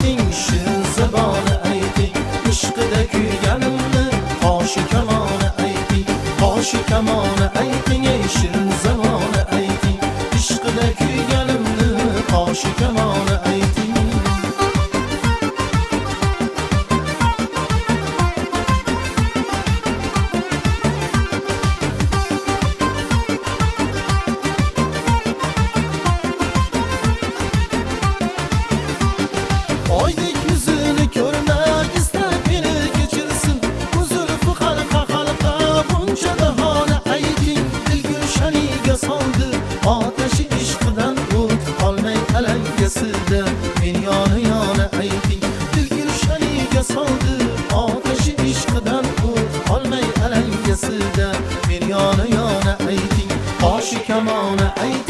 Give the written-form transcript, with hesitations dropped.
ayting, shirin zaboni ayting, ishqida kuyganimni qoshi kamoni ayting, qoshi kamoni ayting, ey shirin zaboni ayting, ishqida kuyganimni qoshi kamoni ayting. Oydek yüzünü görmek istab beni geçirsin, bu zulfü halqa halqa bunca bahona ayting, dil gulshaniga soldi otashi ishqidan o't qolmay alangasida, men yona yona ayting, dil gulshaniga soldi otashi ishqidan o't qolmay alangasida, men yona yona ayting, qoshi kamoni ayting.